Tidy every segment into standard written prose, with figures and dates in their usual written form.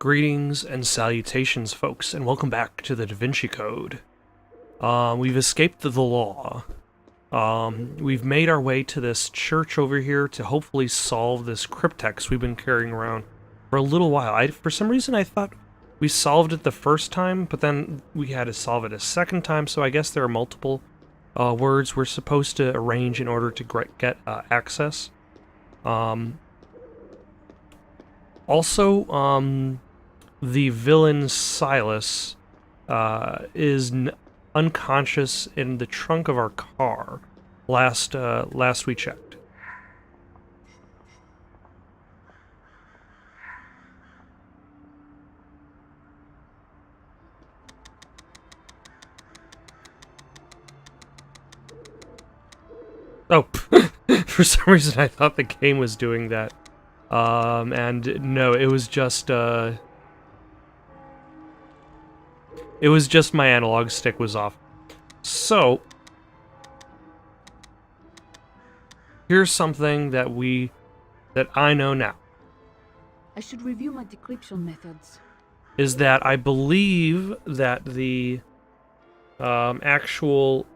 Greetings and salutations, folks, and welcome back to the Da Vinci Code. We've escaped the law. We've made our way to this church over here to hopefully solve this cryptex we've been carrying around for a little while. For some reason, I thought we solved it the first time, but then we had to solve it a second time, so I guess there are multiple words we're supposed to arrange in order to get access. Also, the villain Silas is unconscious in the trunk of our car. Last we checked. Oh, for some reason I thought the game was doing that. And no, it was just my analog stick was off. So, here's something that I know now. I should review my decryption methods. Is that I believe that the actual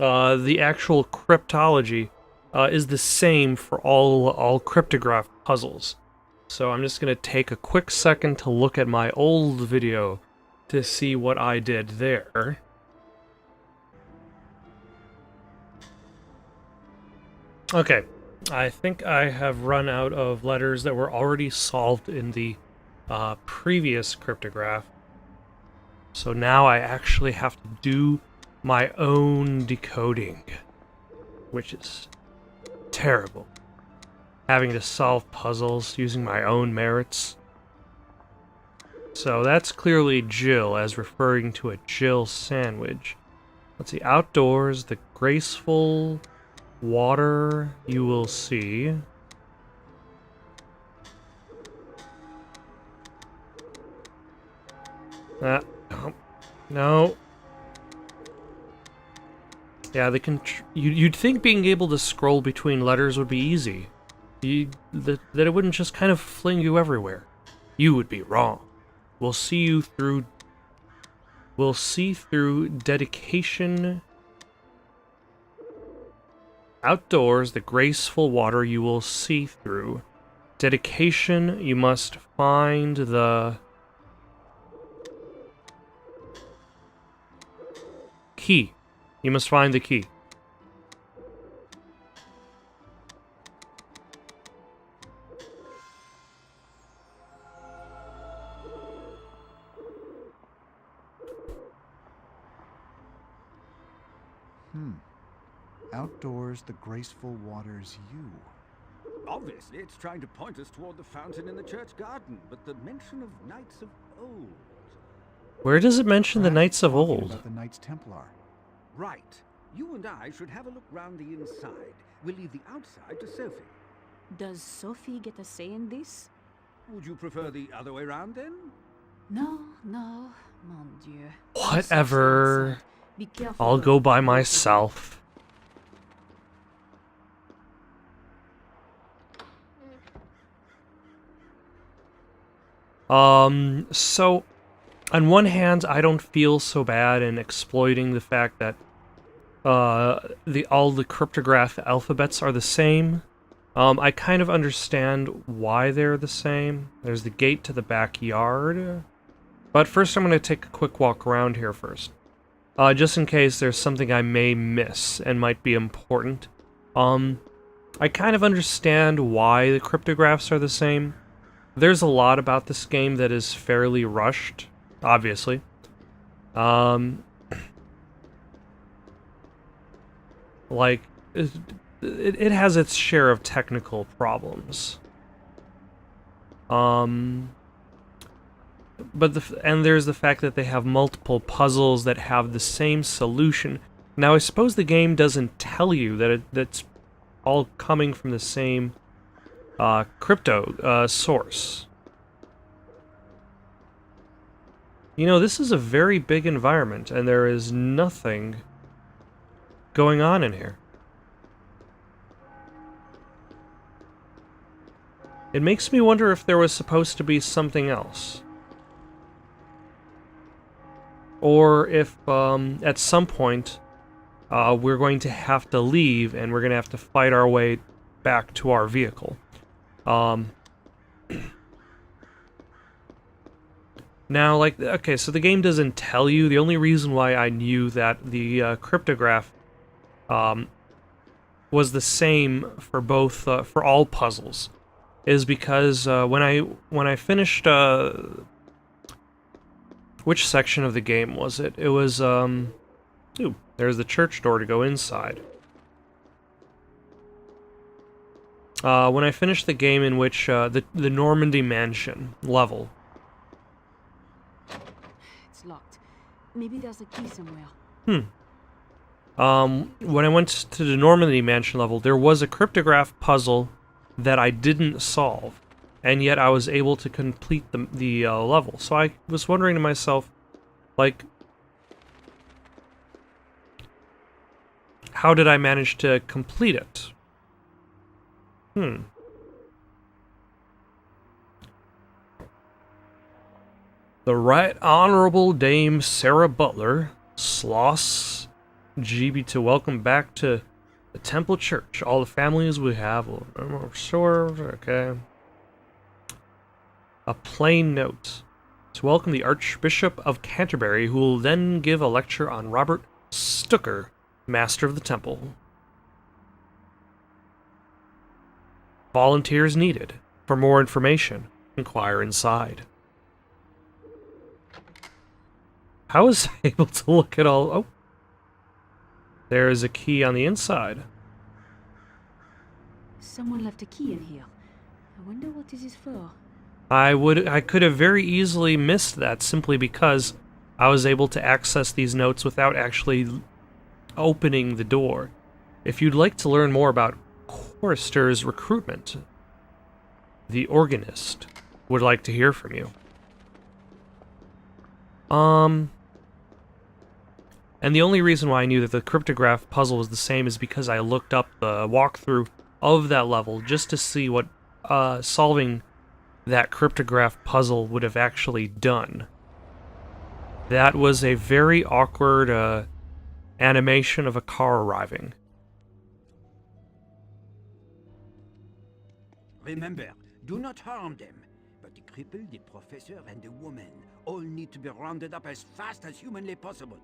cryptology is the same for all cryptograph puzzles. So I'm just going to take a quick second to look at my old video to see what I did there. Okay, I think I have run out of letters that were already solved in the previous cryptograph. So now I actually have to do my own decoding, which is terrible. Having to solve puzzles using my own merits. So that's clearly Jill, as referring to a Jill sandwich. Let's see, outdoors, the graceful water you will see. No. Yeah, you'd think being able to scroll between letters would be easy. That it wouldn't just kind of fling you everywhere. You would be wrong. We'll see through dedication. Outdoors, the graceful water you will see through. Dedication, you must find the key. You must find the key. Outdoors, the graceful waters you. Obviously, it's trying to point us toward the fountain in the church garden, but the mention of Knights of Old. Where does it mention the Knights of Talking Old? about the Knights Templar. Right. You and I should have a look round the inside. We'll leave the outside to Sophie. Does Sophie get a say in this? Would you prefer the other way round, then? No, mon Dieu. Whatever. Be careful. I'll go by myself. So, on one hand, I don't feel so bad in exploiting the fact that all the cryptograph alphabets are the same. I kind of understand why they're the same. There's the gate to the backyard. But first I'm going to take a quick walk around here first. Just in case there's something I may miss and might be important. I kind of understand why the cryptographs are the same. There's a lot about this game that is fairly rushed, obviously. Like, it has its share of technical problems. But there's the fact that they have multiple puzzles that have the same solution. Now, I suppose the game doesn't tell you that that's all coming from the same crypto source. You know, this is a very big environment, and there is nothing going on in here. It makes me wonder if there was supposed to be something else. Or if, at some point, we're going to have to leave and we're going to have to fight our way back to our vehicle. Now, like, okay, so the game doesn't tell you. The only reason why I knew that the cryptograph was the same for both, for all puzzles, is because when I finished, which section of the game was it? It was, ooh, there's the church door to go inside. When I finished the game in which, the Normandy Mansion level. It's locked. Maybe there's a key somewhere. When I went to the Normandy Mansion level, there was a cryptograph puzzle that I didn't solve, and yet I was able to complete the level. So I was wondering to myself, like, how did I manage to complete it? The Right Honorable Dame Sarah Butler, Sloss GB, to welcome back to the Temple Church. All the families we have will serve. Okay. A plain note. To welcome the Archbishop of Canterbury, who will then give a lecture on Robert Stooker, Master of the Temple. Volunteers needed. For more information, inquire inside. How was I able to look at all... Oh. There is a key on the inside. Someone left a key in here. I wonder what this is for. I could have very easily missed that simply because I was able to access these notes without actually opening the door. If you'd like to learn more about chorister's recruitment, the organist would like to hear from you. And the only reason why I knew that the cryptograph puzzle was the same is because I looked up the walkthrough of that level just to see what solving that cryptograph puzzle would have actually done. That was a very awkward animation of a car arriving. Remember, do not harm them. But the cripple, the professor, and the woman all need to be rounded up as fast as humanly possible.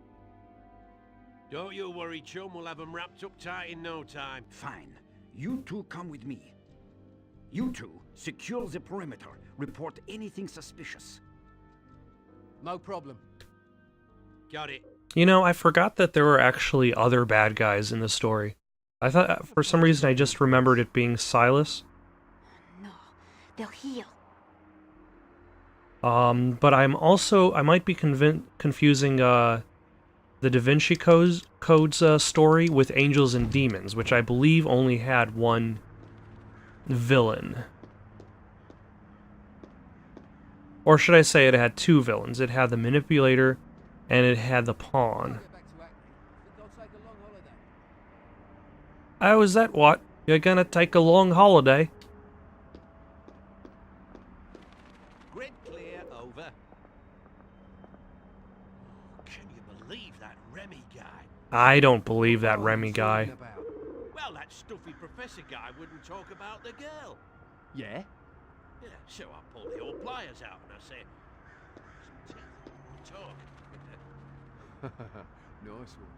Don't you worry, chum. We'll have them wrapped up tight in no time. Fine. You two come with me. You two secure the perimeter. Report anything suspicious. No problem. Got it. You know, I forgot that there were actually other bad guys in the story. I thought, for some reason, I just remembered it being Silas. No, they're here. But I might be confusing, the Da Vinci Code's story with Angels and Demons, which I believe only had one villain. Or should I say it had two villains? It had the Manipulator, and it had the Pawn. Oh, is that what? You're gonna take a long holiday? Grid clear, over. Can you believe that Remy guy? I don't believe that Remy guy. Well, that stuffy professor guy wouldn't talk about the girl. Yeah? Yeah, so I pull the old pliers out and I say, talk. Nice one.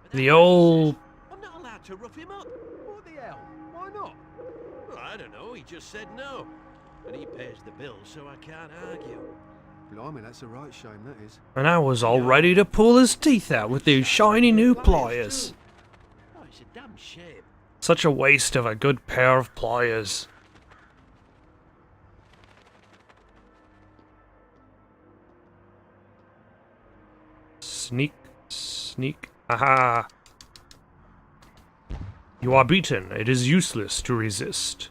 But The that old... says, I'm not allowed to rough him up. What the hell? Why not? Well, I don't know, he just said no. And he pays the bill, so I can't argue. Blimey, that's a right shame, that is. And I was all ready to pull his teeth out with these shiny new pliers. Oh, it's a damn shame. Such a waste of a good pair of pliers. Sneak, sneak, aha! You are beaten. It is useless to resist.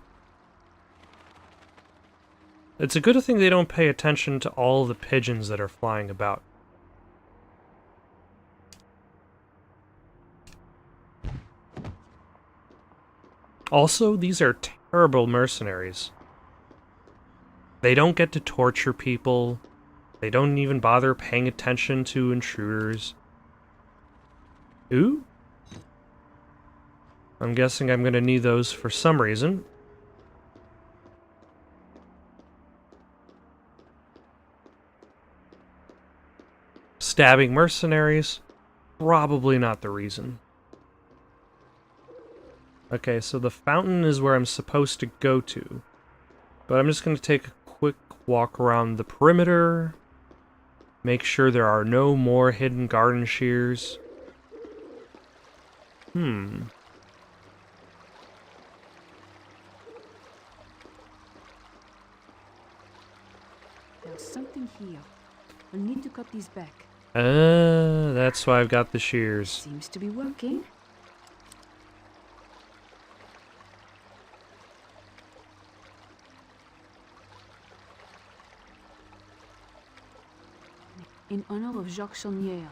It's a good thing they don't pay attention to all the pigeons that are flying about. Also, these are Terrible mercenaries. They don't get to torture people. They don't even bother paying attention to intruders. Ooh? I'm guessing I'm gonna need those for some reason. Stabbing mercenaries? Probably not the reason. Okay, so the fountain is where I'm supposed to go to. But I'm just gonna take a quick walk around the perimeter. Make sure there are no more hidden garden shears. There's something here. We'll need to cut these back. That's why I've got the shears. Seems to be working. In honor of Jacques Chaumière.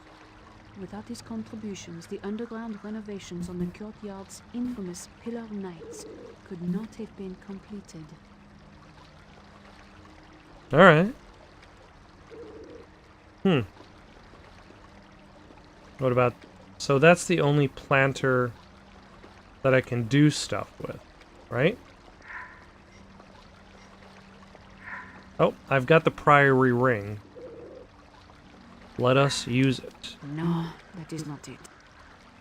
Without his contributions, the underground renovations on the courtyard's infamous Pillar Nights could not have been completed. Alright. What about... So that's the only planter that I can do stuff with, right? Oh, I've got the Priory Ring. Let us use it. No, that is not it.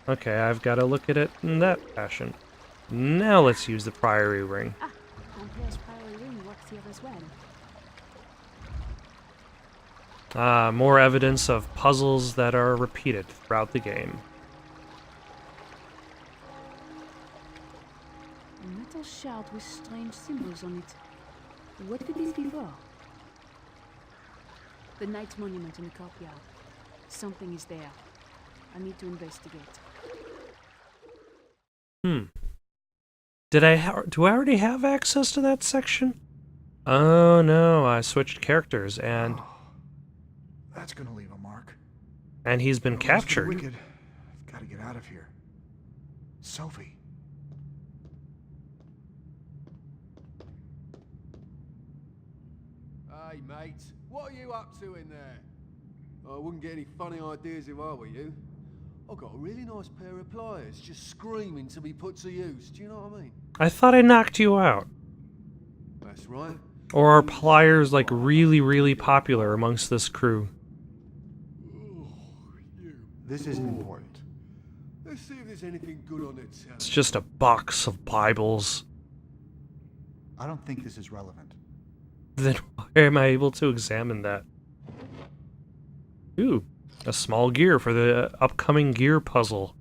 Okay, I've got to look at it in that fashion. Now let's use the Priory Ring. Ah, Ampère's Priory Ring works here as well. Ah, more evidence of puzzles that are repeated throughout the game. A metal shard with strange symbols on it. What could this be for? The Knight's monument in the courtyard. Something is there. I need to investigate. Do I already have access to that section? Oh no, I switched characters and... That's gonna leave a mark. And he's been captured. Wicked. I've got to get out of here. Sophie. Hey, mate. What are you up to in there? I wouldn't get any funny ideas if I were you. I've got a really nice pair of pliers just screaming to be put to use. Do you know what I mean? I thought I knocked you out. That's right. Or are pliers like really, really popular amongst this crew? This isn't important. Let's see if there's anything good on it. It's just a box of Bibles. I don't think this is relevant. Then why am I able to examine that? Ooh, a small gear for the upcoming gear puzzle.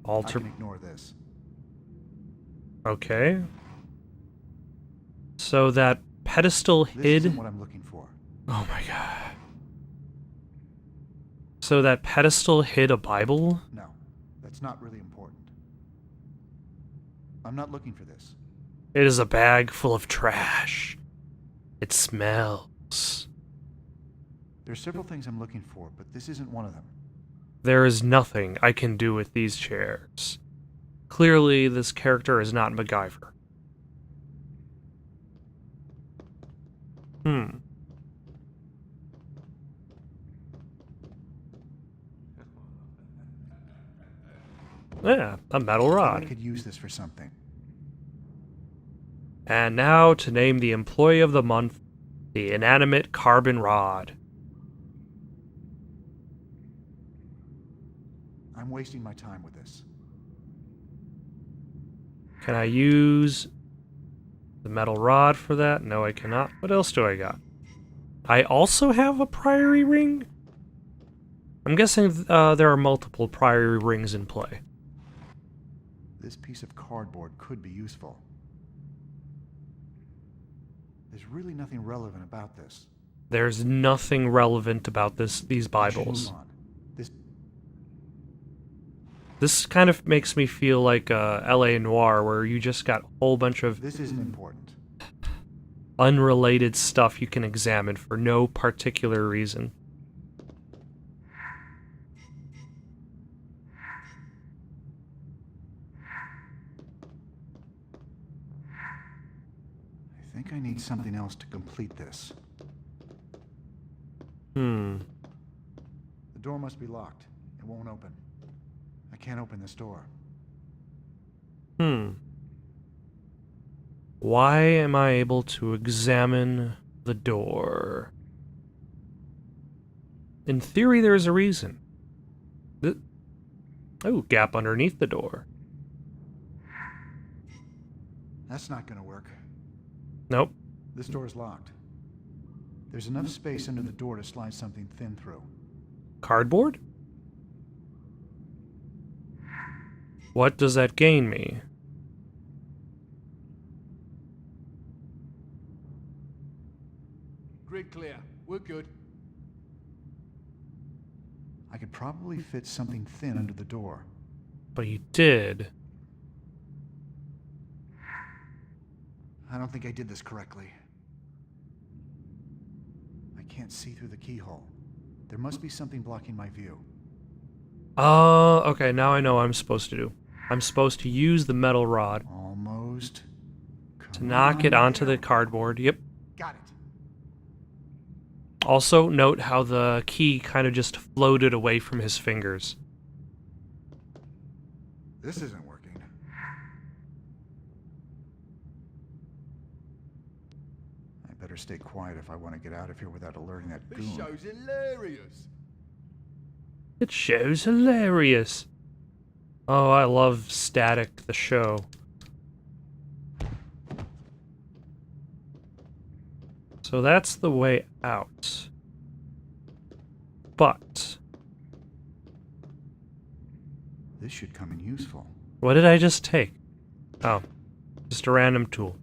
I can ignore this. Okay. So that pedestal This hid... isn't what I'm looking for. Oh my god. So that pedestal hid a Bible? No, that's not really important. I'm not looking for this. It is a bag full of trash. It smells. There's several things I'm looking for, but this isn't one of them. There is nothing I can do with these chairs. Clearly, this character is not MacGyver. Yeah, a metal I rod. could use this for something. And now to name the Employee of the Month, the Inanimate Carbon Rod. I'm wasting my time with this. Can I use the metal rod for that? No, I cannot. What else do I got? I also have a Priory Ring? I'm guessing there are multiple Priory Rings in play. This piece of cardboard could be useful. There's really nothing relevant about this. There's nothing relevant about these We should Bibles. move on. This kind of makes me feel like L.A. Noire, where you just got a whole bunch of This isn't important. unrelated stuff you can examine for no particular reason. think I need something else to complete this. Hmm. The door must be locked. It won't open. I can't open this door. Hmm. Why am I able to examine the door? In theory, there's a reason. Oh, gap underneath the door. That's not gonna work. Nope. This door is locked. There's enough space under the door to slide something thin through. Cardboard? What does that gain me? Grid clear. We're good. I could probably fit something thin under the door. But he did. I don't think I did this correctly. I can't see through the keyhole. There must be something blocking my view. Okay, now I know what I'm supposed to do. I'm supposed to use the metal rod Almost. to knock it onto the cardboard. Yep. Got it. Also, note how the key kind of just floated away from his fingers. This isn't working. I better stay quiet if I want to get out of here without alerting that This goon. show's hilarious. It shows hilarious. Oh, I love Static, the show. So that's the way out. But This should come in useful. what did I just take? Oh, just a random tool.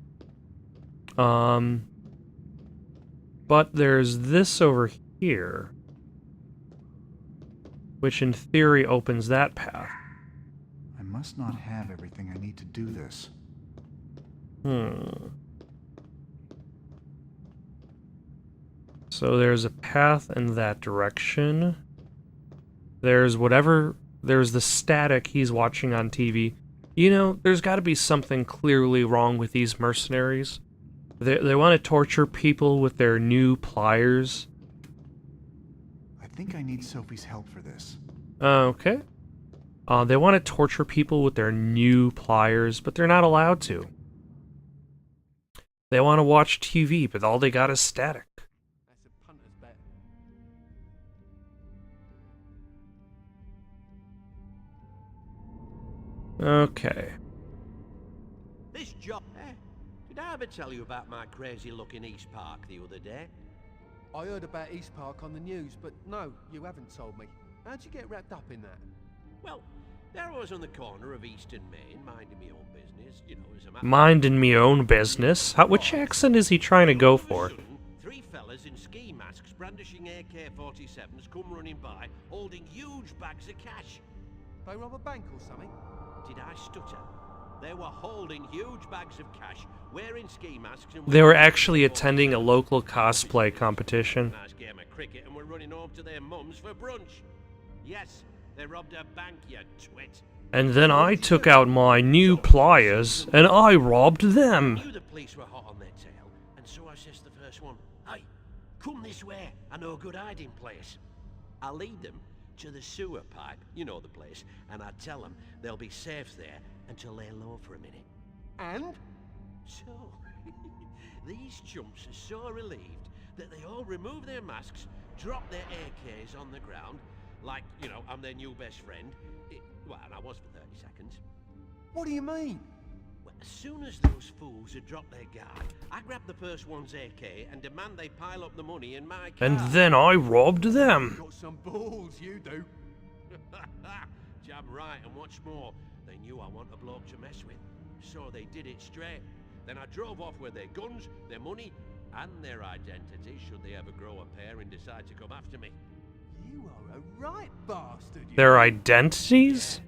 But there's this over here, which in theory opens that path. I must not have everything I need to do this. So there's a path in that direction. There's the static he's watching on TV. You know, there's got to be something clearly wrong with these mercenaries. They want to torture people with their new pliers. I think I need Sophie's help for this. Okay. They want to torture people with their new pliers, but they're not allowed to. They want to watch TV, but all they got is static. That's a punter's bet. Okay. This job... Did I ever tell you about my crazy-looking East Park the other day? I heard about East Park on the news, but no, you haven't told me. How'd you get wrapped up in that? Well, there I was on the corner of East and Main, minding my own business, you know, as a matter Minding me own business? Which accent is he trying to go for? Three fellas in ski masks brandishing AK-47s come running by, holding huge bags of cash. They rob a bank or something? Did I stutter? They were holding huge bags of cash, wearing ski masks and... They were actually attending a local cosplay competition. Nice game of cricket and were running home to their mums for brunch. Yes, they robbed a bank, you twit. And then I took out my new pliers and I robbed I them. knew the police were hot on their tail, and so I says to the first one, "Hey, come this way, I know a good hiding place." I'll lead them to the sewer pipe, you know the place, and I tell them they'll be safe there until they're low for a minute. And? So, these chumps are so relieved that they all remove their masks, drop their AKs on the ground, like, you know, I'm their new best friend. Well, and I was for 30 seconds. What do you mean? Well, as soon as those fools had dropped their guard, I grabbed the first one's AK and demand they pile up the money in my car. And then I robbed them. Got some balls, you do. Jam right, and what's more, they knew I want a bloke to mess with, so they did it straight. Then I drove off with their guns, their money, and their identity, should they ever grow a pair and decide to come after me. You are a right bastard, you. Their identities?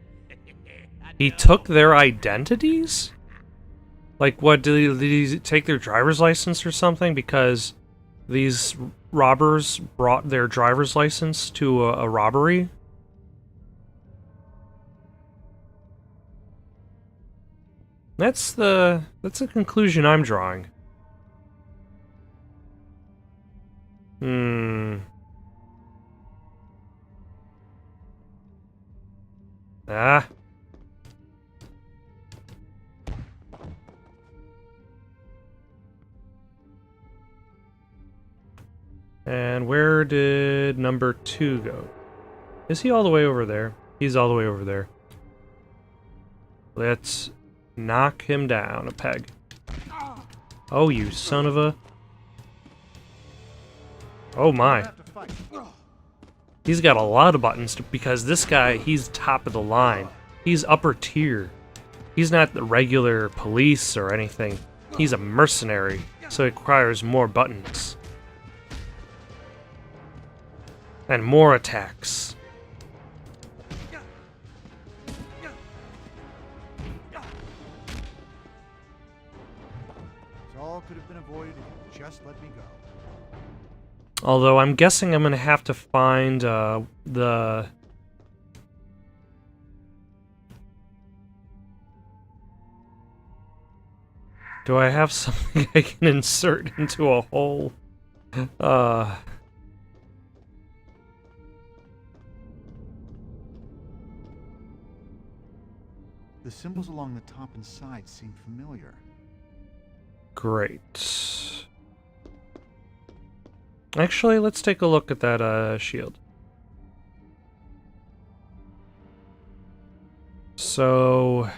I He know. took their identities? Like, what, did he take their driver's license or something? Because these robbers brought their driver's license to a robbery? That's the conclusion I'm drawing. Hmm. Ah. And where did number 2 go? Is he all the way over there? He's all the way over there. Let's knock him down a peg. Oh, you son of a... Oh my. He's got a lot of buttons because this guy, he's top of the line. He's upper tier. He's not the regular police or anything. He's a mercenary, so it requires more buttons. And more attacks. This all could have been avoided if you just let me go. Although I'm guessing I'm gonna have to find the... Do I have something I can insert into a hole? The symbols along the top and sides seem familiar. Great. Actually, let's take a look at that shield. So...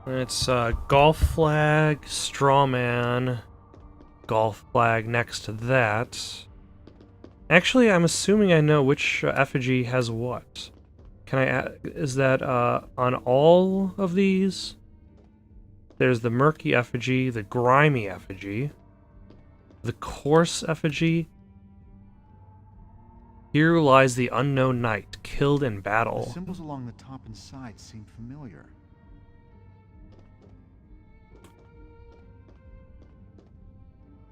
It's golf flag, straw man, golf flag next to that. Actually, I'm assuming I know which effigy has what. Can I add, is that on all of these? There's the murky effigy, the grimy effigy, the coarse effigy. Here lies the unknown knight, killed in The battle. symbols along the top and sides seem familiar.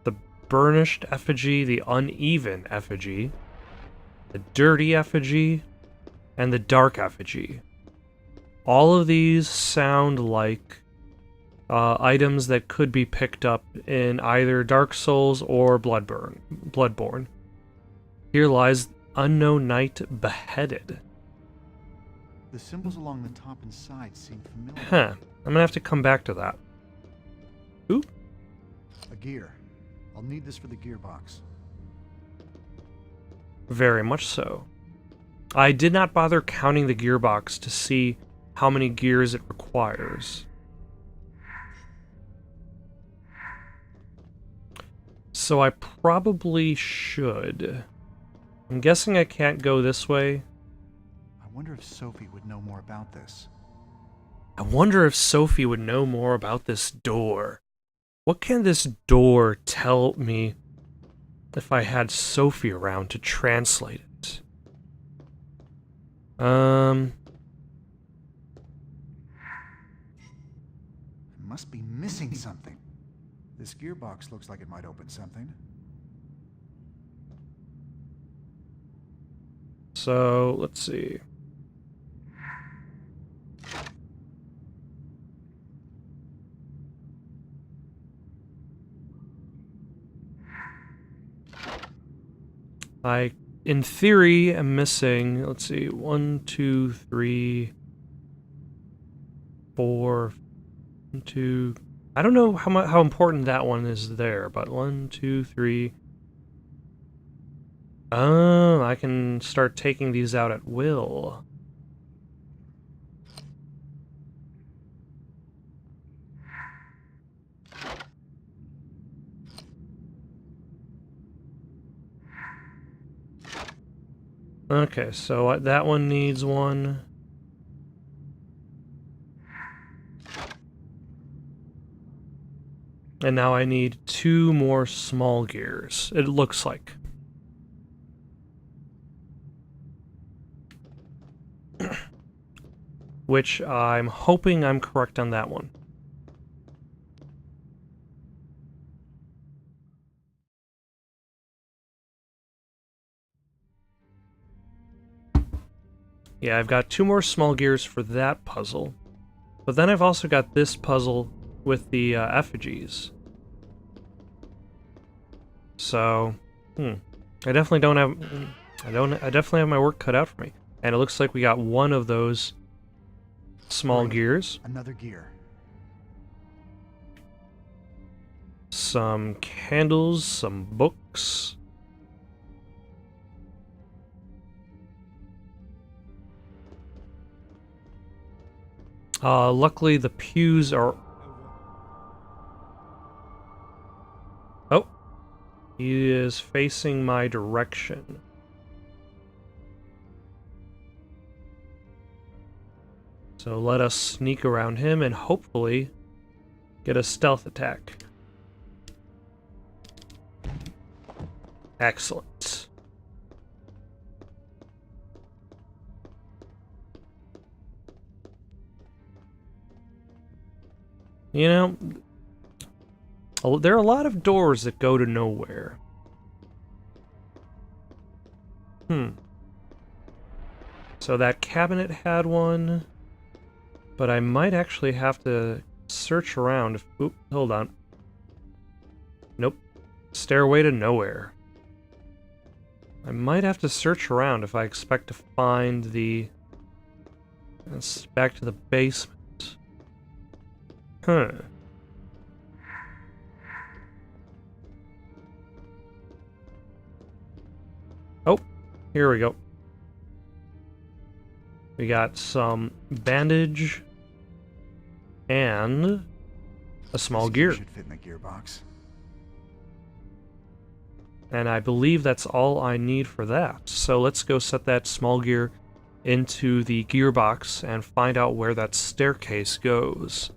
The burnished effigy, the uneven effigy, the dirty effigy, and the dark effigy. All of these sound like items that could be picked up in either Dark Souls or Bloodborne. Here lies unknown knight beheaded. The symbols along the top and sides seem familiar. Huh. I'm gonna have to come back to that. Ooh. A gear. I'll need this for the gearbox. Very much so. I did not bother counting the gearbox to see how many gears it requires. So I probably should. I'm guessing I can't go this way. I wonder if Sophie would know more about this. I wonder if Sophie would know more about this door. What can this door tell me if I had Sophie around to translate it? I must be missing something. This gearbox looks like it might open something. So, let's see. I, in theory, am missing, let's see, 1, 2, 3, 4, 2... I don't know how important that one is there, but 1, 2, 3... Oh, I can start taking these out at will. Okay, so that one needs one. And now I need 2 more small gears, it looks like. Which I'm hoping I'm correct on that one. Yeah, I've got 2 more small gears for that puzzle. But then I've also got this puzzle with the effigies. So, I definitely don't have... I definitely have my work cut out for me. And it looks like we got 1 of those small Great. gears. Another gear. Some candles, some books. Luckily the pews are... Oh! He is facing my direction. So let us sneak around him and hopefully get a stealth attack. Excellent. You know, there are a lot of doors that go to nowhere. So that cabinet had one, but I might actually have to search around. Oop, hold on. Nope. Stairway to nowhere. I might have to search around if I expect to find the... It's back to the basement. Huh. Oh, here we go. We got some bandage and a small This gear. should fit in the gearbox. And I believe that's all I need for that. So let's go set that small gear into the gearbox and find out where that staircase goes.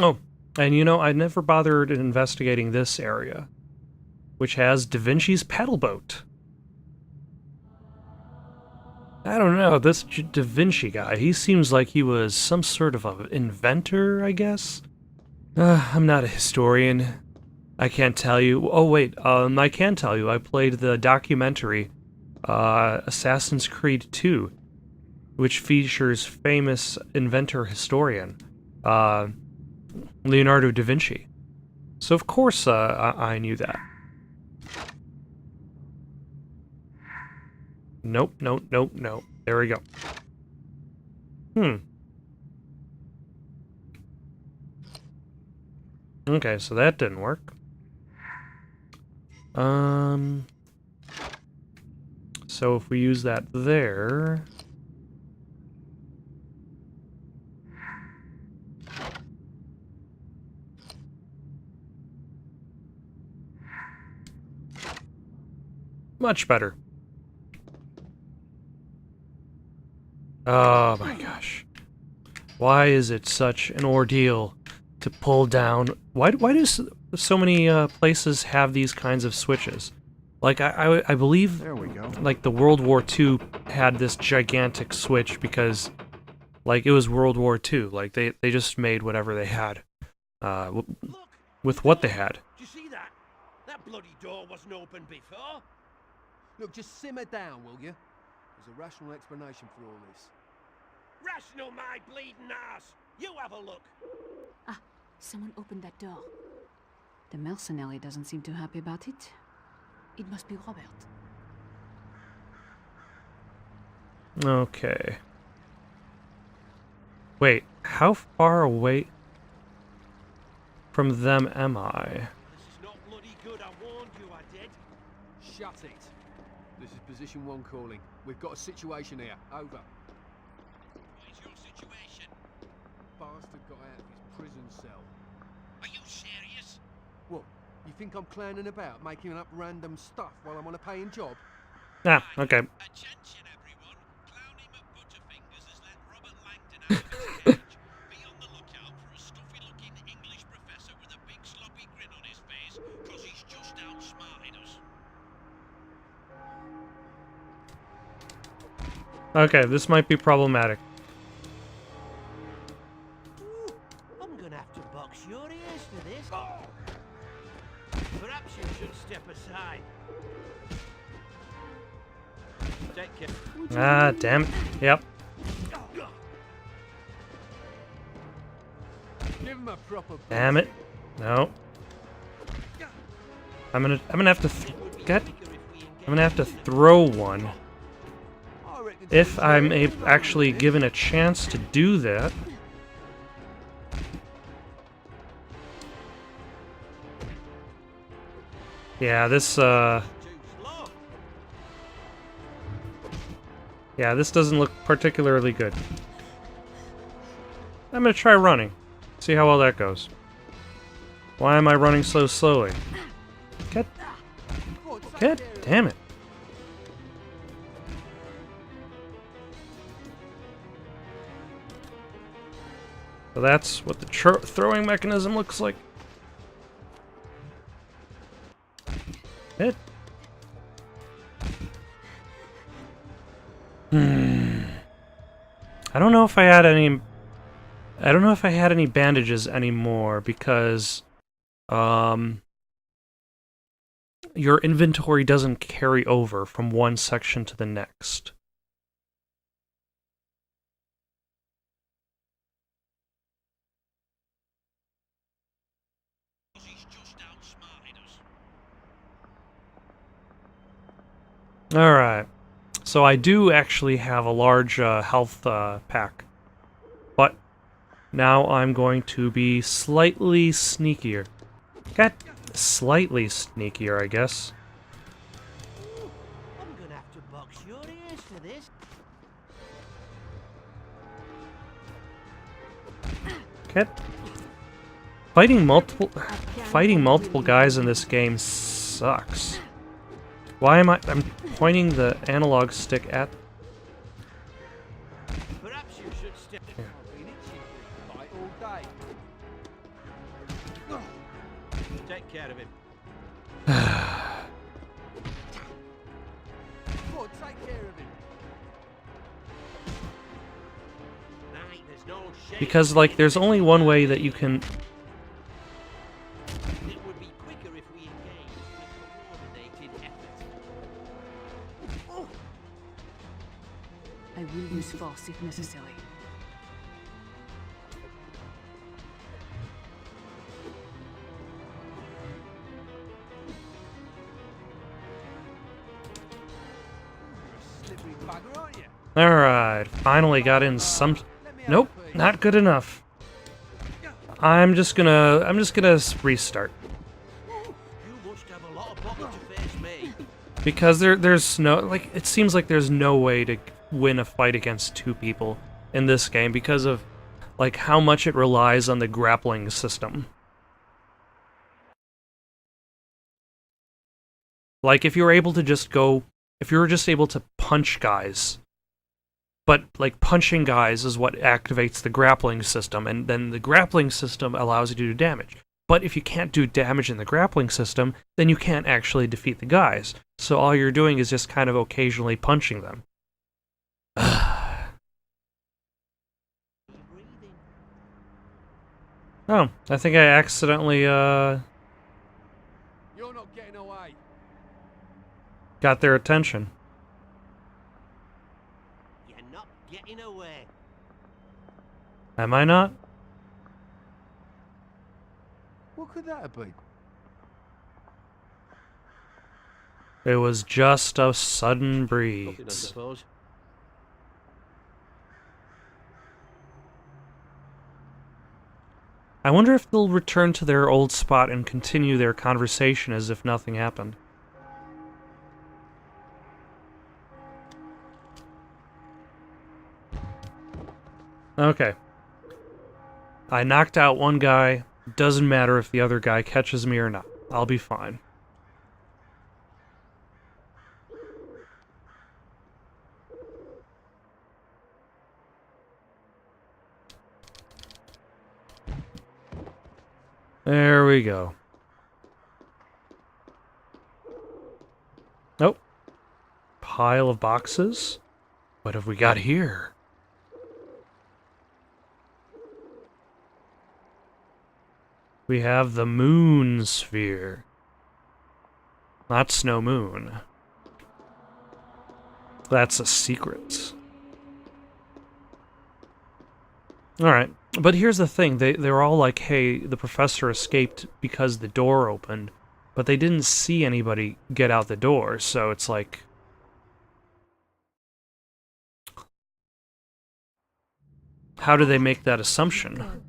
Oh, and you know, I never bothered investigating this area, which has Da Vinci's paddle boat. I don't know, this Da Vinci guy, he seems like he was some sort of an inventor, I guess? I'm not a historian. I can't tell you. Oh, wait, I can tell you. I played the documentary, Assassin's Creed 2, which features famous inventor-historian, Leonardo da Vinci. So of course I knew that. Nope, nope, nope, nope. There we go. Okay, so that didn't work. So if we use that there... Much better. Oh my gosh. Why is it such an ordeal to pull down? Why do so many places have these kinds of switches? Like, I believe, There we go. like, the World War II had this gigantic switch because, like, it was World War II. Like, they just made whatever they had with what they had. Do you see that? That bloody door wasn't open before. Look, just simmer down, will you? There's a rational explanation for all this. Rational, my bleeding ass. You have a look. Ah, someone opened that door. The mercenary doesn't seem too happy about it. It must be Robert. Okay. Wait, how far away from them am I? This is not bloody good. I warned you, I did. Shut it. This is position 1 calling. We've got a situation here. Over. What is your situation? Bastard got out of his prison cell. Are you serious? What? You think I'm clowning about, making up random stuff while I'm on a paying job? Ah, okay. Attention, everyone. Clowny McButterfingers has let Robert Langdon out of his cage. Be on the lookout for a stuffed Okay, this might be problematic. Ooh, I'm gonna have to box your ears for this. Perhaps you should step aside. Take care. Ah, damn it. Yep. Give him a proper Damn it. No. I'm gonna have to throw one. If I'm actually given a chance to do that. Yeah, this yeah, this doesn't look particularly good. I'm gonna try running. See how well that goes. Why am I running so slowly? God damn it. So that's what the throwing mechanism looks like. Hit. I don't know if I had any... I don't know if I had any bandages anymore because... your inventory doesn't carry over from one section to the next. Alright. So I do actually have a large health pack. But now I'm going to be slightly sneakier. Slightly sneakier, I guess. Ooh, I'm gonna have to box your ears for this. Fighting multiple guys in this game sucks. Why am I'm pointing the analog stick at... Perhaps you should step. Fight all day. Take care of him. Go on, take care of him. Right, there's no shame. Because, like, there's only one way that you can... It would be quicker if we engaged in a coordinated effort. I will use force if necessary. Slippery bugger, aren't you? Alright, finally got in some... Nope, not good enough. I'm just gonna restart. You must have a lot of bother to face me. Because there's no... Like, it seems like there's no way to win a fight against two people in this game because of, like, how much it relies on the grappling system. Like, if you were able to just go... If you were just able to punch guys... But, like, punching guys is what activates the grappling system, and then the grappling system allows you to do damage. But if you can't do damage in the grappling system, then you can't actually defeat the guys. So all you're doing is just kind of occasionally punching them. Oh, I think I accidentally, You're not getting away. got their attention. You're not getting away. Am I not? What could that have been? It was just a sudden Nothing, I breeze. suppose. I wonder if they'll return to their old spot and continue their conversation as if nothing happened. Okay. I knocked out one guy. Doesn't matter if the other guy catches me or not. I'll be fine. There we go. Nope. Pile of boxes. What have we got here? We have the moon sphere. Not Snow Moon. That's a secret. Alright, but here's the thing. They're all like, hey, the professor escaped because the door opened, but they didn't see anybody get out the door, so it's like... How do they make that assumption?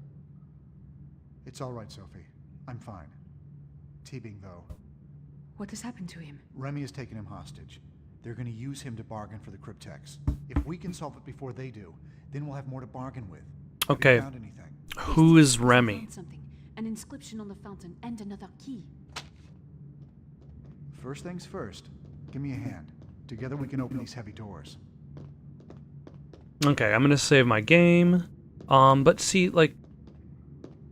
It's all right, Sophie. I'm fine. Teabing, though. What has happened to him? Remy has taken him hostage. They're going to use him to bargain for the cryptex. If we can solve it before they do, then we'll have more to bargain with. Have Okay. you found anything? Who is I Remy? found something. An inscription on the fountain and another key. First things first. Give me a hand. Together we can open these heavy doors. Okay, I'm gonna save my game. But see, like...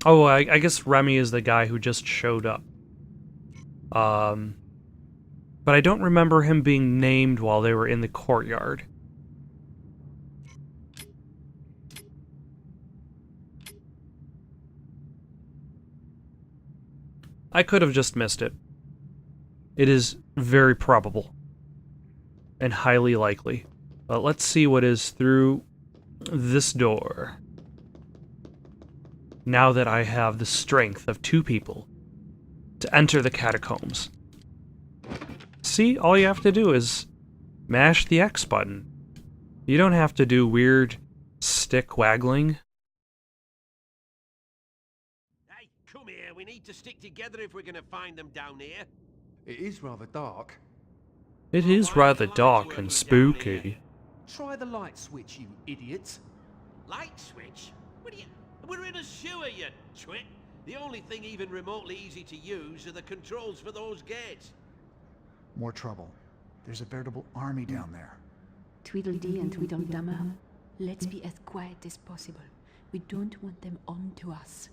Oh, I guess Remy is the guy who just showed up. But I don't remember him being named while they were in the courtyard. I could have just missed it. It is very probable. And highly likely. But let's see what is through this door. Now that I have the strength of 2 people to enter the catacombs. See, all you have to do is mash the X button. You don't have to do weird stick waggling. Hey, come here. We need to stick together if we're going to find them down here. It is rather dark. It is rather dark and spooky. Try the light switch, you idiots. Light switch? What are you... We're in a sewer, you twit. The only thing even remotely easy to use are the controls for those gates. More trouble. There's a veritable army down there. Tweedledee and Tweedledummer. Let's be as quiet as possible. We don't want them on to us.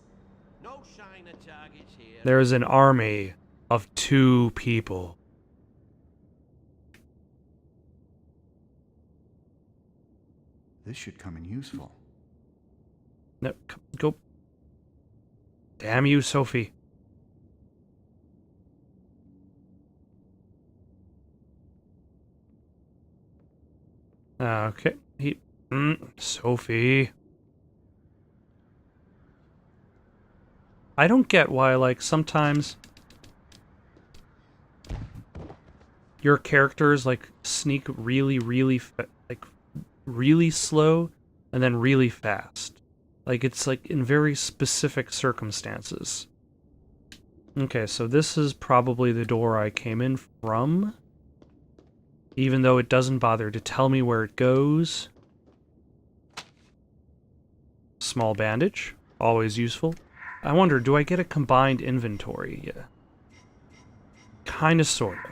No shiner targets here. There is an army of 2 people. This should come in useful. No, go. Damn you, Sophie. Okay. Sophie. I don't get why, like, sometimes your characters, like, sneak really, really, really slow and then really fast. Like, it's, like, in very specific circumstances. Okay, so this is probably the door I came in from. Even though it doesn't bother to tell me where it goes. Small bandage. Always useful. I wonder, do I get a combined inventory? Yeah. Kinda, sort of.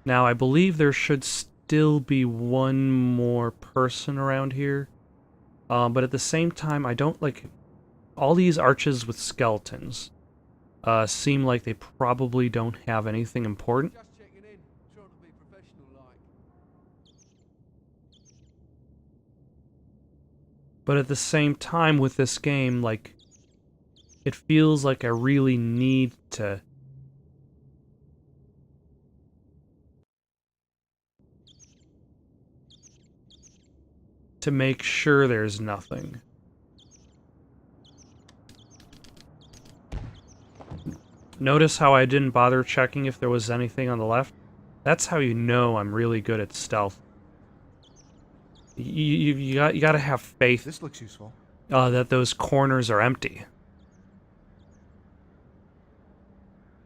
Now, I believe there should still be one more person around here. But at the same time, I don't, like... All these arches with skeletons seem like they probably don't have anything important. Just checking in, trying to be professional like. But at the same time with this game, like, it feels like I really need to make sure there's nothing. Notice how I didn't bother checking if there was anything on the left? That's how you know I'm really good at stealth. You gotta have faith This looks useful. that those corners are empty.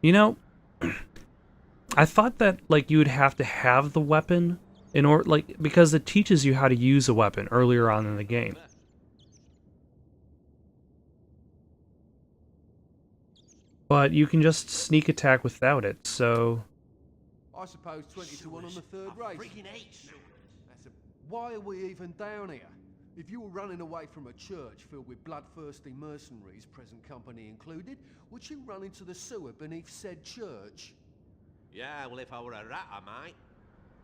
You know, I thought that, like, you would have to have the weapon in order, like, because it teaches you how to use a weapon earlier on in the game. But you can just sneak attack without it, so... I suppose 20 to 1 on the third race. Freaking hate. Why are we even down here? If you were running away from a church filled with bloodthirsty mercenaries, present company included, would you run into the sewer beneath said church? Yeah, well, if I were a rat, I might.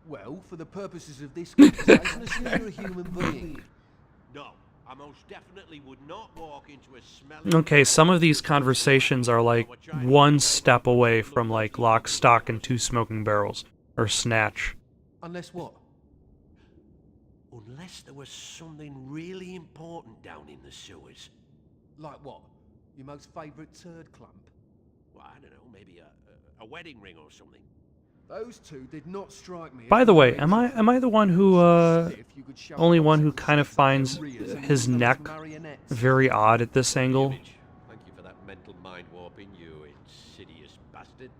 Well, for the purposes of this conversation, assume you're a human being. No, I most definitely would not walk into a smelly... Okay, some of these conversations are like one step away from like lock, stock, and two smoking barrels. Or snatch. Unless what? Unless there was something really important down in the sewers. Like what? Your most favourite turd clump? Well, I don't know, maybe a wedding ring or something. Those two did not strike me. By the way, am I the one who only one who kind of finds his neck very odd at this angle? Thank you for that mental mind warping, you insidious bastard.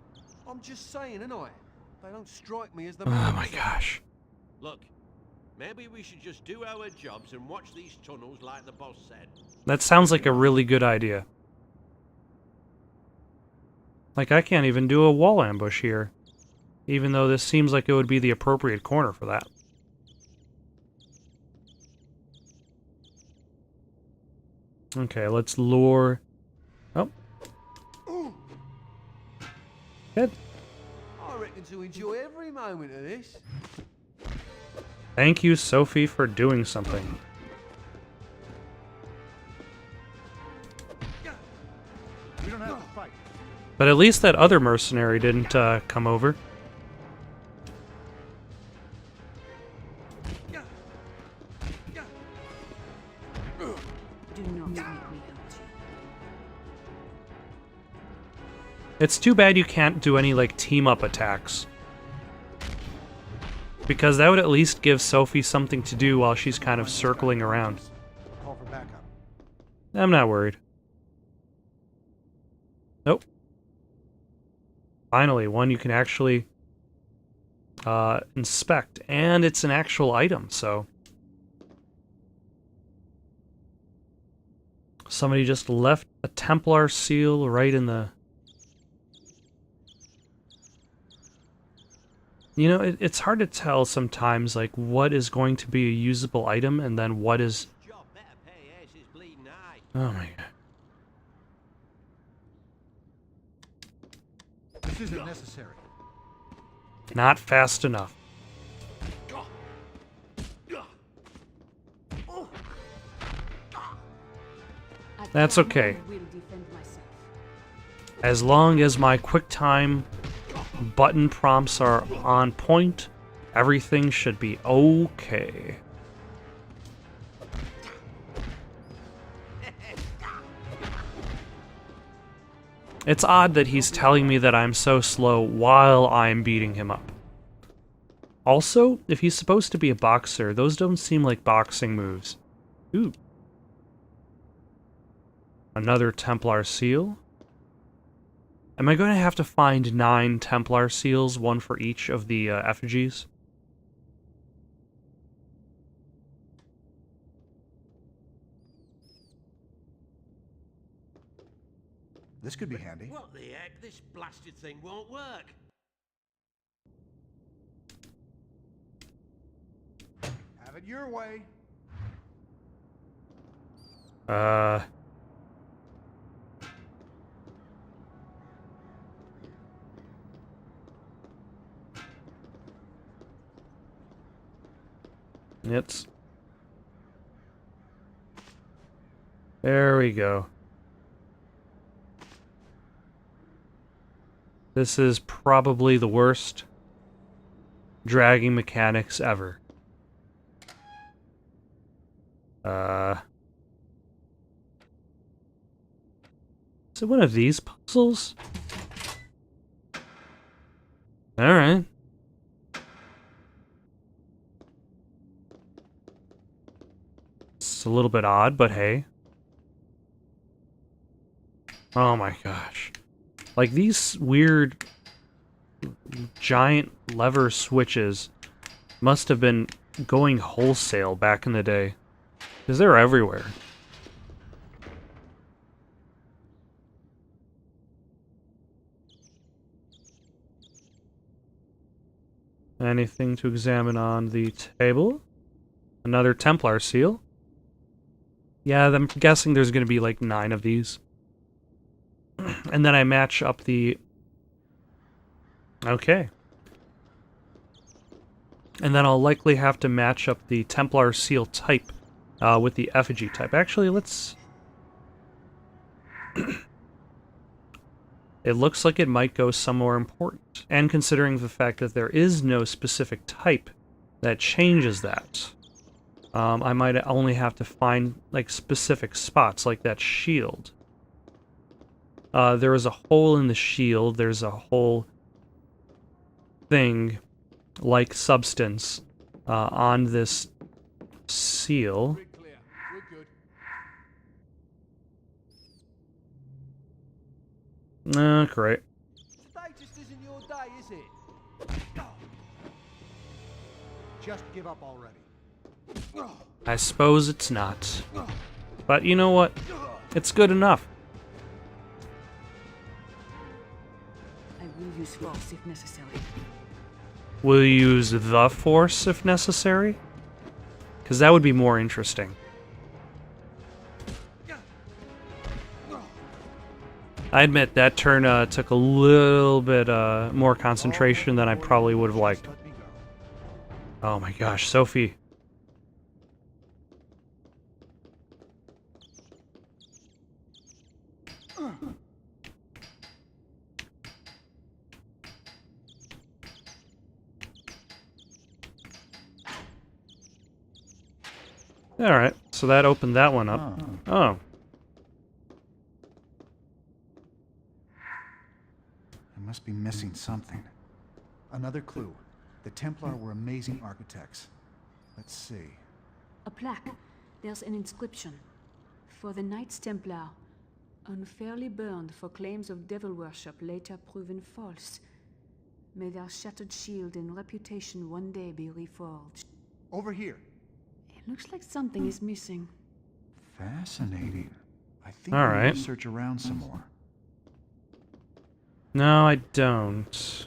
I'm just saying, ain't I? They don't strike me as the... Oh my gosh. Look, maybe we should just do our jobs and watch these tunnels like the boss said. That sounds like a really good idea. Like, I can't even do a wall ambush here. Even though this seems like it would be the appropriate corner for that. Okay, let's lure... Oh. Good. I reckon to enjoy every moment of this. Thank you, Sophie, for doing something. We don't have to fight. But at least that other mercenary didn't come over. Do not make me help you. It's too bad you can't do any, like, team-up attacks. Because that would at least give Sophie something to do while she's kind of circling around. Call for backup. I'm not worried. Nope. Finally, one you can actually inspect. And it's an actual item, so... Somebody just left a Templar seal right in the... You know, it's hard to tell sometimes, like, what is going to be a usable item and then what is... Job better pay Ace is bleeding eye. Oh my god. This isn't necessary. Not fast enough. That's okay. I will defend myself. As long as my QuickTime button prompts are on point, everything should be okay. It's odd that he's telling me that I'm so slow while I'm beating him up. Also, if he's supposed to be a boxer, those don't seem like boxing moves. Ooh. Another Templar seal. Am I going to have to find 9 Templar seals, one for each of the effigies? This could be handy. What the heck? This blasted thing won't work. Have it your way. It's... There we go. This is probably the worst dragging mechanics ever. Is it one of these puzzles? Alright. It's a little bit odd, but hey. Oh my gosh. Like, these weird giant lever switches must have been going wholesale back in the day. Because they're everywhere. Anything to examine on the table? Another Templar seal. Yeah, I'm guessing there's going to be like 9 of these. And then I match up the... Okay. And then I'll likely have to match up the Templar seal type with the effigy type. Actually, let's... It looks like it might go somewhere important. And considering the fact that there is no specific type that changes that, I might only have to find like specific spots, like that shield. There is a hole in the shield. There's a whole thing, like substance, on this seal. We're clear. We're good. Great. Today just isn't your day, is it? Just give up already. I suppose it's not. But you know what? It's good enough. I will use force if necessary. Will you use the Force if necessary? Because that would be more interesting. I admit that turn took a little bit more concentration than I probably would have liked. Let me go. Oh my gosh, Sophie. Alright, so that opened that one up. Oh. I must be missing something. Another clue. The Templar were amazing architects. Let's see. A plaque. There's an inscription. For the Knights Templar, unfairly burned for claims of devil worship later proven false. May their shattered shield and reputation one day be reforged. Over here. It looks like something is missing. Fascinating. I think All we right. need to search around some more. No, I don't.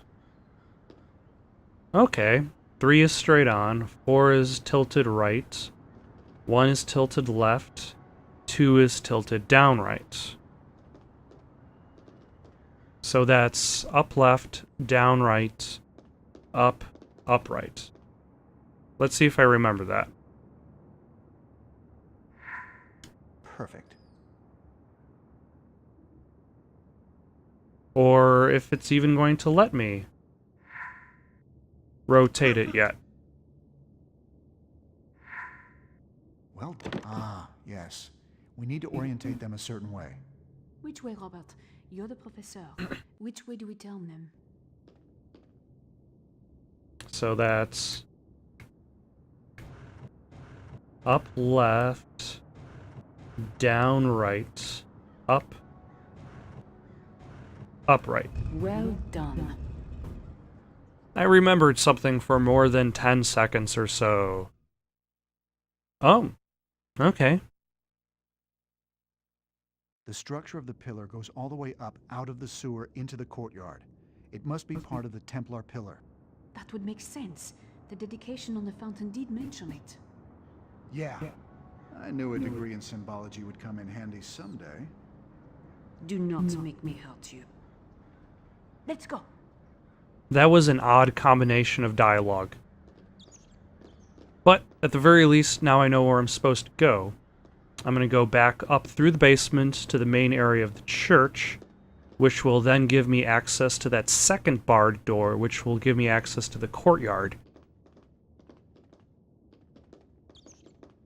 Okay. 3 is straight on, 4 is tilted right, 1 is tilted left, 2 is tilted down right. So that's up left, down right, up, right. Let's see if I remember that. Perfect. Or if it's even going to let me rotate it yet. Well, yes. We need to orientate them a certain way. Which way, Robert? You're the professor. Which way do we turn them? So that's up left, down right, up right. Well done. I remembered something for more than 10 seconds or so. Oh, okay. The structure of the pillar goes all the way up out of the sewer into the courtyard. It must be part of the Templar pillar. That would make sense. The dedication on the fountain did mention it. Yeah. I knew a degree in symbology would come in handy someday. Do not make me hurt you. Let's go. That was an odd combination of dialogue. But, at the very least, now I know where I'm supposed to go. I'm going to go back up through the basement to the main area of the church, which will then give me access to that second barred door, which will give me access to the courtyard.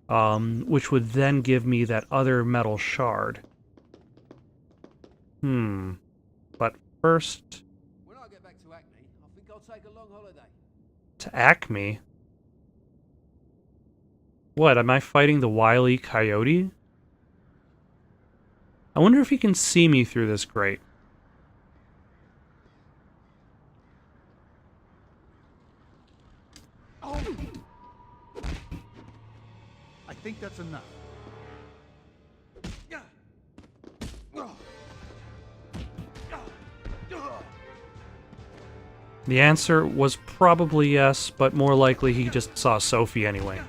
Which would then give me that other metal shard. But first... When I get back to Acme, I think I'll take a long holiday. To Acme? What, am I fighting the wily coyote? I wonder if he can see me through this grate. Oh! I think that's enough. The answer was probably yes, but more likely he just saw Sophie anyway.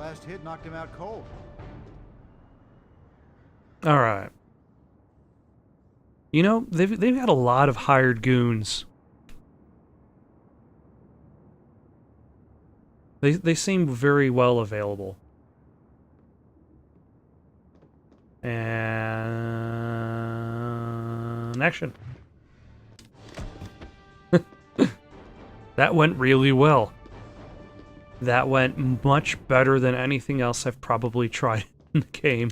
last hit knocked him out cold. All right. You know, they've got a lot of hired goons. They seem very well available. And action. That went really well. That went much better than anything else I've probably tried in the game.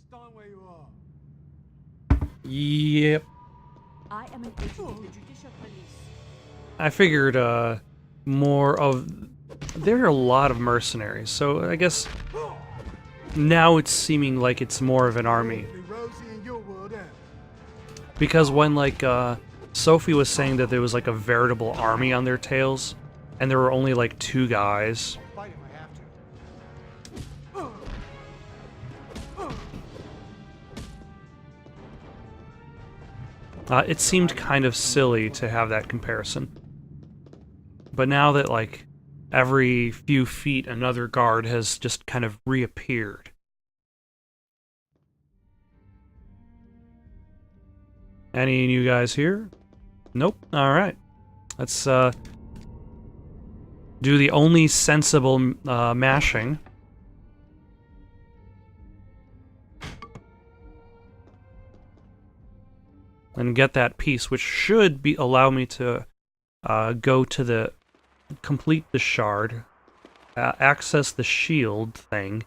Stand where you are. Yep. I am an agent of the Judicial Police. I figured, more of... There are a lot of mercenaries, so I guess now it's seeming like it's more of an army. Be Rosie in your world, eh? Because when, like, Sophie was saying that there was, like, a veritable army on their tails, and there were only, like, 2 guys. Fight him, I have to. It seemed kind of silly to have that comparison. But now that, like, every few feet another guard has just kind of reappeared. Any new guys here? Nope. Alright. Let's, do the only sensible, mashing. And get that piece, which should be allow me to go to the complete the shard, access the shield thing,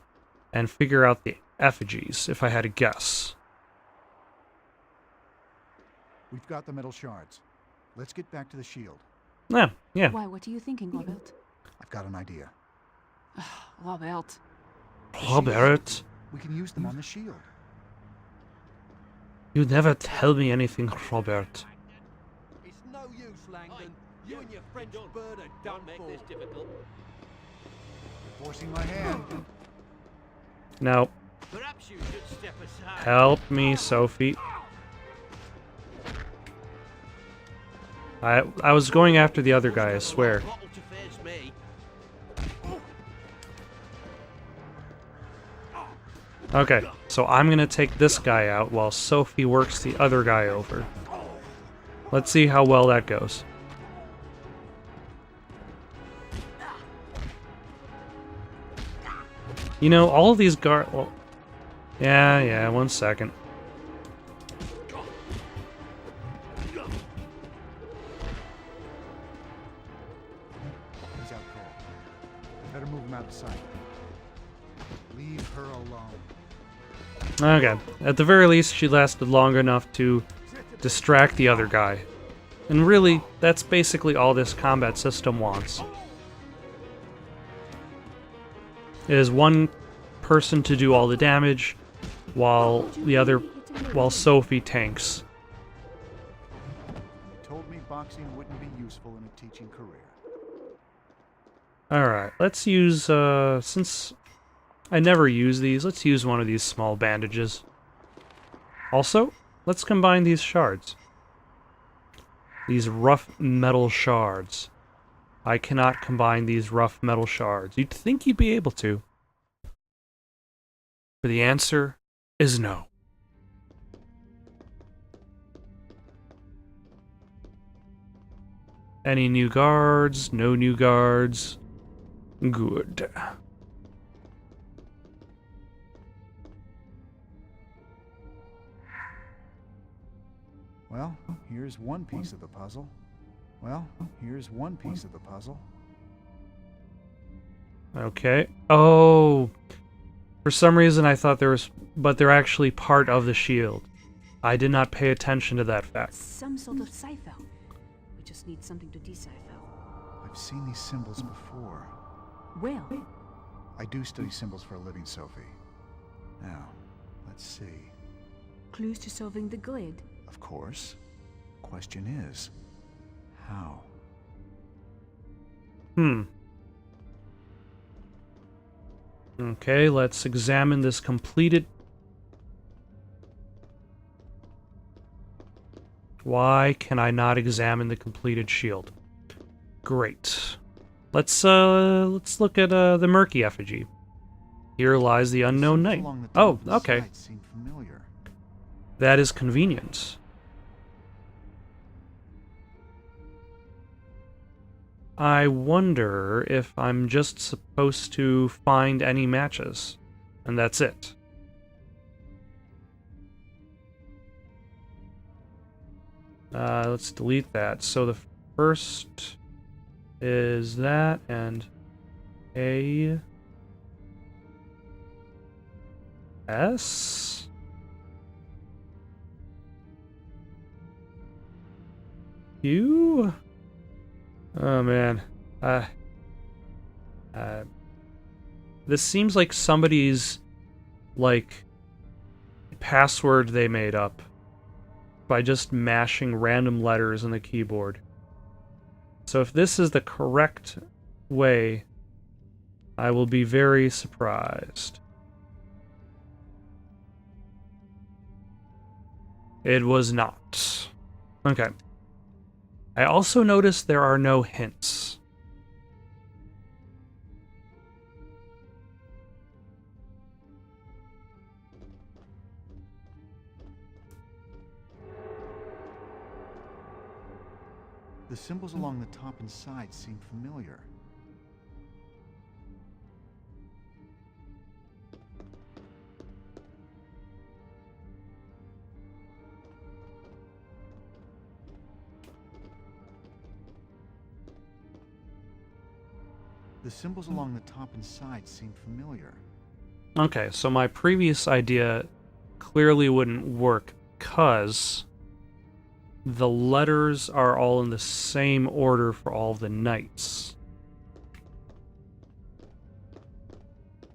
and figure out the effigies. If I had to guess, We've got the metal shards. Let's get back to the shield. yeah. Why, what are you thinking, Robert? I've got an idea. Robert. Robert, We can use them on the shield. you never tell me anything, Robert. It's no use, Langdon. You and your French bird are done Don't make for. this difficult. You're forcing my hand. Now, Perhaps you should step aside. help me, Sophie. I was going after the other guy, I swear. Bottle to face me. Okay, so I'm gonna take this guy out while Sophie works the other guy over. Let's see how well that goes. You know, all of these well, yeah, 1 second. He's out cold. Better move him out of sight. Leave her alone. Okay, at the very least, she lasted long enough to distract the other guy. And really, that's basically all this combat system wants. Is one person to do all the damage, while Sophie tanks. Told me boxing wouldn't be useful in a teaching career. Alright, let's use, since I never use these, let's use one of these small bandages. Also, let's combine these shards. These rough metal shards. I cannot combine these rough metal shards. You'd think you'd be able to. But the answer is no. Any new guards? No new guards. Good. Well, here's one piece of the puzzle. Okay. Oh. For some reason I thought there was... But they're actually part of the shield. I did not pay attention to that fact. Some sort of cipher. We just need something to decipher. I've seen these symbols before. Well, I do study symbols for a living, Sophie. Now, let's see. clues to solving the grid. Of course. Question is, how? Okay, let's examine this completed... Why can I not examine the completed shield? Great. Let's look at the murky effigy. Here lies the unknown knight. Oh, okay. That is convenient. I wonder if I'm just supposed to find any matches, and that's it. Let's delete that. So the first is that, and A S Q. Oh man, this seems like somebody's like password they made up by just mashing random letters on the keyboard. So if this is the correct way, I will be very surprised. It was not. Okay. I also noticed there are no hints. The symbols along the top and sides seem familiar. The symbols along the top and sides seem familiar. Okay, so my previous idea clearly wouldn't work because the letters are all in the same order for all the knights.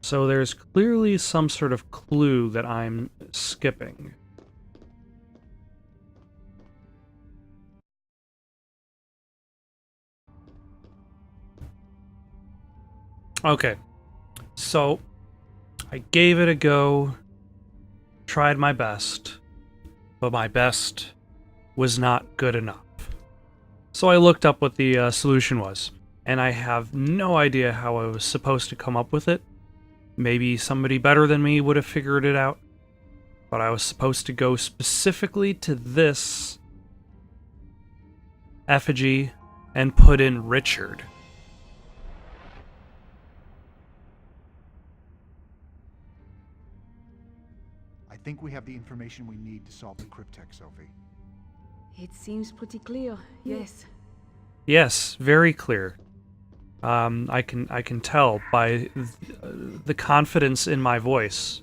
So there's clearly some sort of clue that I'm skipping. Okay, so I gave it a go, tried my best, but my best was not good enough. So I looked up what the solution was, and I have no idea how I was supposed to come up with it. Maybe somebody better than me would have figured it out, but I was supposed to go specifically to this effigy and put in Richard. I think we have the information we need to solve the cryptex, Sophie. It seems pretty clear, yes. Yes, very clear. I can tell by the confidence in my voice.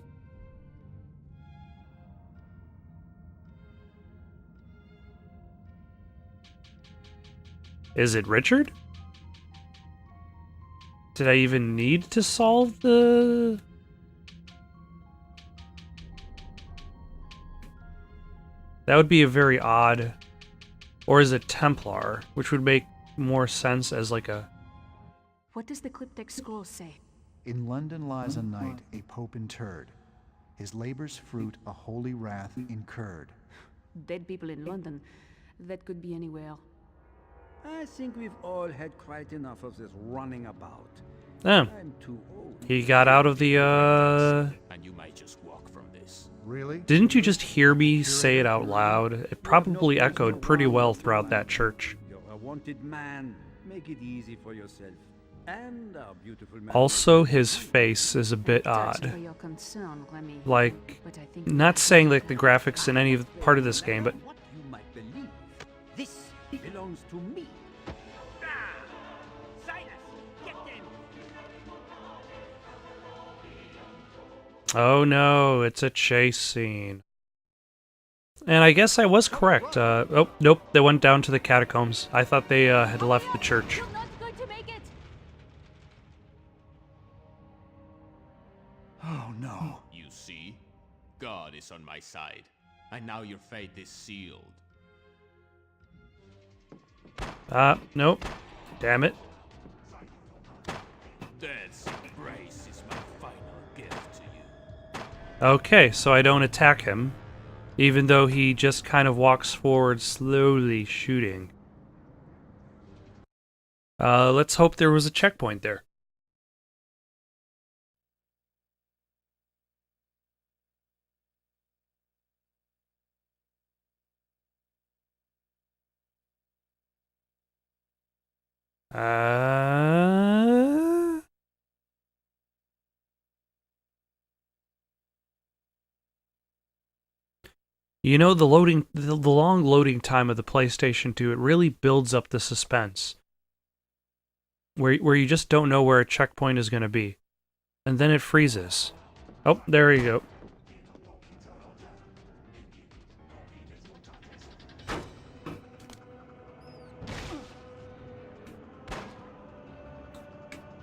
Is it Richard? Did I even need to solve the... That would be a very odd... Or is it Templar? Which would make more sense as like a... What does the cryptic scroll say? In London lies a knight, a pope interred. His labor's fruit, a holy wrath incurred. Dead people in London. That could be anywhere. I think we've all had quite enough of this running about. Oh, I'm too old. he got out of the, And you might just walk from this. Really? Didn't you just hear me say it out loud? It probably echoed pretty well throughout that church. You're a wanted man. Make it easy for yourself. And our beautiful man. Also, his face is a bit Thanks odd. for your concern, Remy. Like, But I think not saying like the graphics in any part of this game, but What you might believe. This belongs to me. Silas, get them. oh no, it's a chase scene. And I guess I was correct. Oh, nope, they went down to the catacombs. I thought they had left the church. You're not going to make it. Oh no. You see? God is on my side. And now your fate is sealed. Nope. Damn it. Death's embrace is my final gift to you. Okay, so I don't attack him. Even though he just kind of walks forward, slowly shooting. Let's hope there was a checkpoint there. You know, the long loading time of the PlayStation 2, it really builds up the suspense. Where you just don't know where a checkpoint is going to be. And then it freezes. Oh, there you go.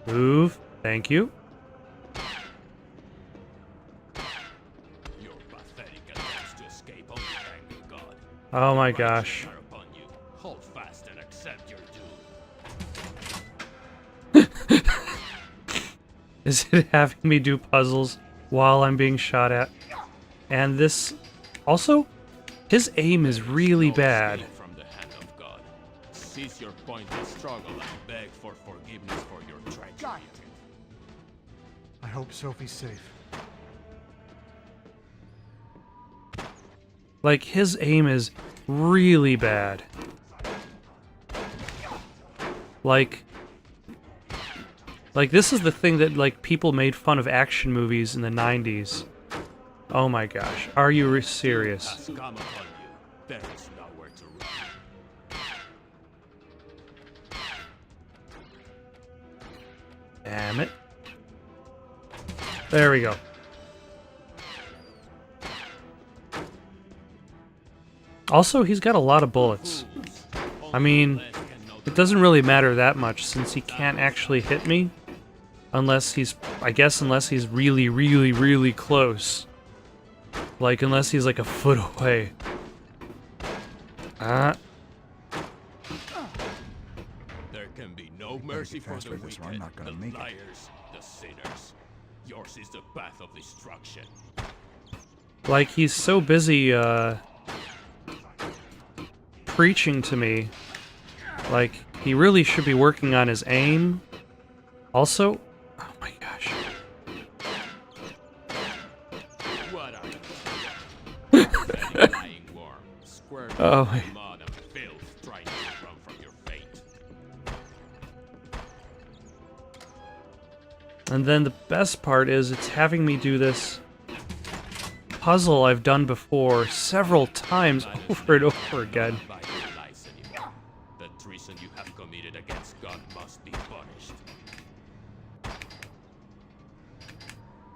Move. Thank you. Your pathetic attempts to escape only anger God. Oh my gosh. Righteous are upon you. Hold fast and accept your doom. Is it having me do puzzles while I'm being shot at? And this... Also, his aim is really No bad. escape from the hand of God. Cease your pointless struggle and beg for forgiveness for your tragedy. I hope Sophie's safe. Like, his aim is really bad. Like, this is the thing that, like, people made fun of action movies in the 90s. Oh my gosh. Are you serious? Has come upon you. There is nowhere to run. Damn it. There we go. Also, he's got a lot of bullets. I mean, it doesn't really matter that much since he can't actually hit me. Unless he's, I guess unless he's really, really, really close. Like, unless he's like a foot away. There can be no mercy for faster the with this or I'm wicked, not gonna the make it. liars, the sinners. Yours is the path of destruction. Like, he's so busy, preaching to me. Like, he really should be working on his aim. Also, oh my gosh. What are you? Pathetic lying worm, squirming Oh, in mud and filth, trying to run from your fate. And then the best part is it's having me do this puzzle I've done before several times over and over again. By your lies anymore. The treason you have committed against God must be punished.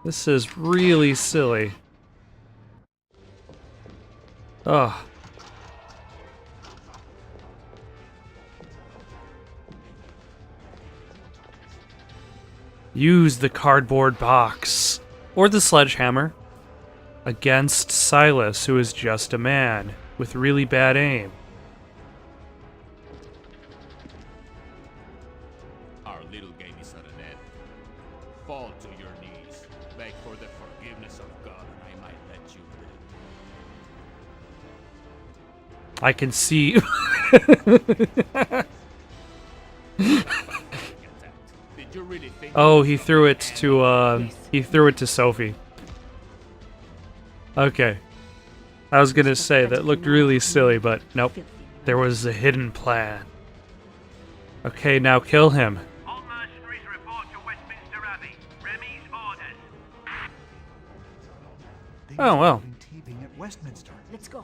This is really silly. Ugh. Use the cardboard box. Or the sledgehammer. Against Silas, who is just a man with really bad aim. Our little game is at an end. Fall to your knees, beg for the forgiveness of God, and I might let you live. I can see. Did you really think? Oh, he threw it to Sophie. Okay. I was gonna say that looked really silly, but nope. There was a hidden plan. Okay, now kill him. All mercenaries report to Westminster Abbey. Remy's orders. They Oh, must well. have been taping at Westminster. Let's go.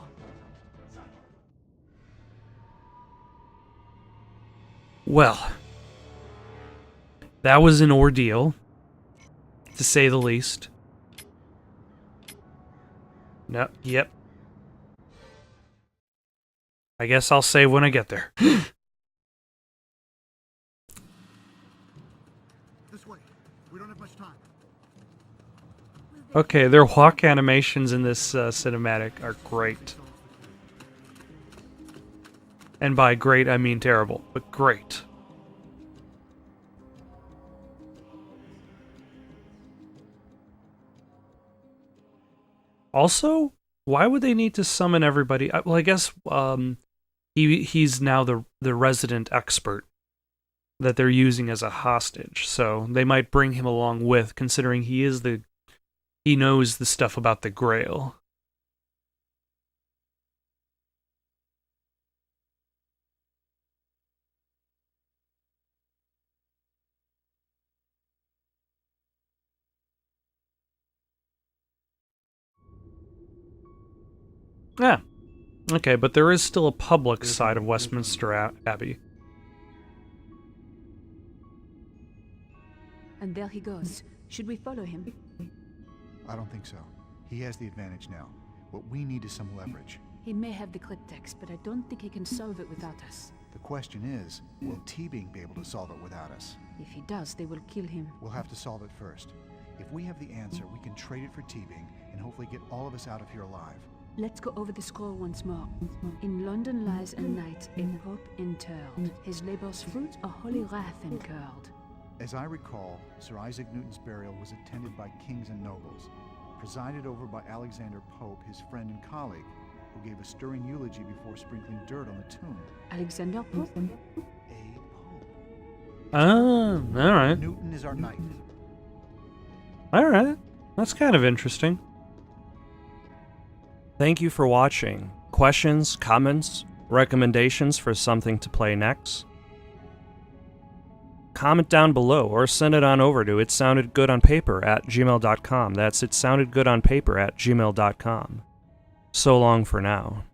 Well, that was an ordeal, to say the least. No, yep. I guess I'll save when I get there. This way. We don't have much time. Okay, their walk animations in this cinematic are great. And by great, I mean terrible, but great. Also, Why would they need to summon everybody? Well, I guess he's now the resident expert that they're using as a hostage, so they might bring him along with, considering he knows the stuff about the Grail. Yeah. Okay, but there is still a public side of Westminster Abbey. And there he goes. Should we follow him? I don't think so. He has the advantage now. What we need is some leverage. He may have the cryptex, but I don't think he can solve it without us. The question is, will T-Bing be able to solve it without us? If he does, they will kill him. We'll have to solve it first. If we have the answer, we can trade it for T-Bing and hopefully get all of us out of here alive. Let's go over the scroll once more. In London lies a knight, a pope interred. His labor's fruit, a holy wrath incurred. As I recall, Sir Isaac Newton's burial was attended by kings and nobles, presided over by Alexander Pope, his friend and colleague, who gave a stirring eulogy before sprinkling dirt on the tomb. Alexander Pope? A pope. Ah, alright. Newton is our knight. Alright. That's kind of interesting. Thank you for watching. Questions, comments, recommendations for something to play next? Comment down below or send it on over to itsoundedgoodonpaper@gmail.com. That's itsoundedgoodonpaper@gmail.com. So long for now.